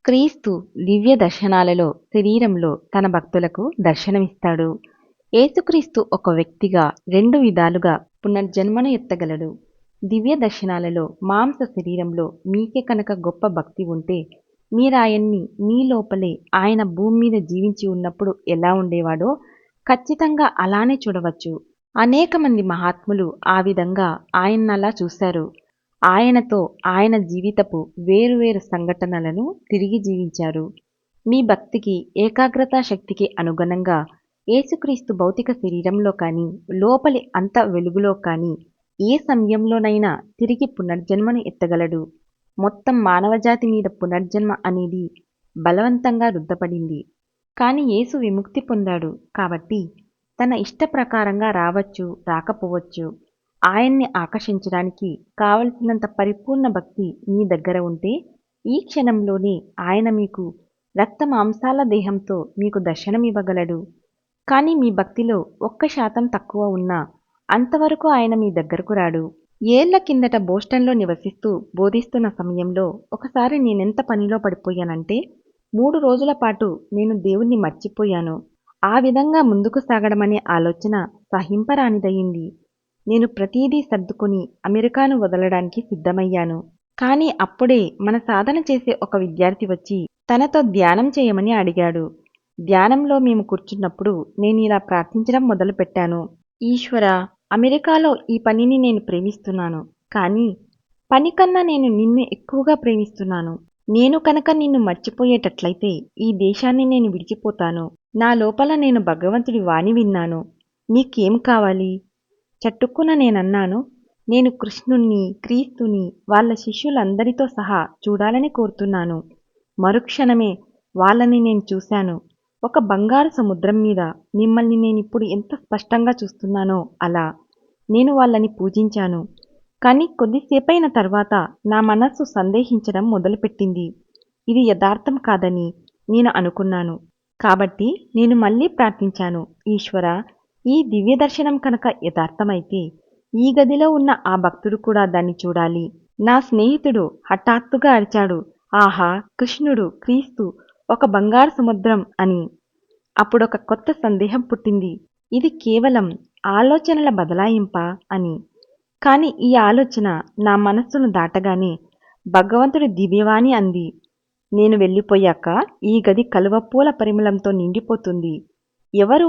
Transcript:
క్రీస్తు దివ్య దర్శనాలలో శరీరంలో తన భక్తులకు దర్శనమిస్తాడు. యేసుక్రీస్తు ఒక వ్యక్తిగా రెండు విధాలుగా పునర్జన్మను ఎత్తగలడు. దివ్య దర్శనాలలో మాంస శరీరంలో మీకే కనుక గొప్ప భక్తి ఉంటే మీరాయన్ని మీ లోపలే ఆయన భూమి మీద జీవించి ఉన్నప్పుడు ఎలా ఉండేవాడో ఖచ్చితంగా అలానే చూడవచ్చు. అనేక మంది మహాత్ములు ఆ విధంగా ఆయన్నలా చూశారు. ఆయనతో ఆయన జీవితపు వేరువేరు సంఘటనలను తిరిగి జీవించారు. మీ భక్తికి ఏకాగ్రతా శక్తికి అనుగుణంగా యేసుక్రీస్తు భౌతిక శరీరంలో కానీ లోపలి అంత వెలుగులో కానీ ఏ సమయంలోనైనా తిరిగి పునర్జన్మను ఎత్తగలడు. మొత్తం మానవజాతి మీద పునర్జన్మ అనేది బలవంతంగా రుద్దపడింది. కాని యేసు విముక్తి పొందాడు కాబట్టి తన ఇష్ట ప్రకారంగా రావచ్చు, రాకపోవచ్చు. ఆయన్ని ఆకర్షించడానికి కావలసినంత పరిపూర్ణ భక్తి మీ దగ్గర ఉంటే ఈ క్షణంలోనే ఆయన మీకు రక్త మాంసాల దేహంతో మీకు దర్శనమివ్వగలడు. కానీ మీ భక్తిలో 1% తక్కువ ఉన్నా అంతవరకు ఆయన మీ దగ్గరకు రాడు. ఏళ్ల కిందట బోస్టన్లో నివసిస్తూ బోధిస్తున్న సమయంలో ఒకసారి నేనెంత పనిలో పడిపోయానంటే 3 రోజుల పాటు నేను దేవుణ్ణి మర్చిపోయాను. ఆ విధంగా ముందుకు సాగడమనే ఆలోచన సహింపరానిదయింది. నేను ప్రతీదీ సర్దుకొని అమెరికాను వదలడానికి సిద్ధమయ్యాను. కానీ అప్పుడే మన సాధన చేసే ఒక విద్యార్థి వచ్చి తనతో ధ్యానం చేయమని అడిగాడు. ధ్యానంలో మేము కూర్చున్నప్పుడు నేనిలా ప్రార్థించడం మొదలుపెట్టాను. ఈశ్వరా, అమెరికాలో ఈ పనిని నేను ప్రేమిస్తున్నాను. కానీ పని కన్నా నేను నిన్ను ఎక్కువగా ప్రేమిస్తున్నాను. నేను కనుక నిన్ను మర్చిపోయేటట్లయితే ఈ దేశాన్ని నేను విడిచిపోతాను. నా లోపల నేను భగవంతుడి వాణి విన్నాను. నీకేం కావాలి? చట్టుక్కున నేనన్నాను, నేను కృష్ణుణ్ణి, క్రీస్తుని, వాళ్ళ శిష్యులందరితో సహా చూడాలని కోరుతున్నాను. మరుక్షణమే వాళ్ళని నేను చూశాను. ఒక బంగారు సముద్రం మీద మిమ్మల్ని నేనిప్పుడు ఎంత స్పష్టంగా చూస్తున్నానో అలా. నేను వాళ్ళని పూజించాను. కానీ కొద్దిసేపైన తర్వాత నా మనస్సు సందేహించడం మొదలుపెట్టింది. ఇది యథార్థం కాదని నేను అనుకున్నాను. కాబట్టి నేను మళ్ళీ ప్రార్థించాను, ఈశ్వరా, ఈ దివ్య దర్శనం కనుక యథార్థమైతే ఈ గదిలో ఉన్న ఆ భక్తుడు కూడా దాన్ని చూడాలి. నా స్నేహితుడు హఠాత్తుగా అరిచాడు, ఆహా, కృష్ణుడు, క్రీస్తు, ఒక బంగారు సముద్రం అని. అప్పుడొక కొత్త సందేహం పుట్టింది. ఇది కేవలం ఆలోచనల బదలాయింపా అని. కాని ఈ ఆలోచన నా మనస్సును దాటగానే భగవంతుడి దివ్యవాణి అంది, నేను వెళ్ళిపోయాక ఈ గది కలువపూల పరిమళంతో నిండిపోతుంది. ఎవరు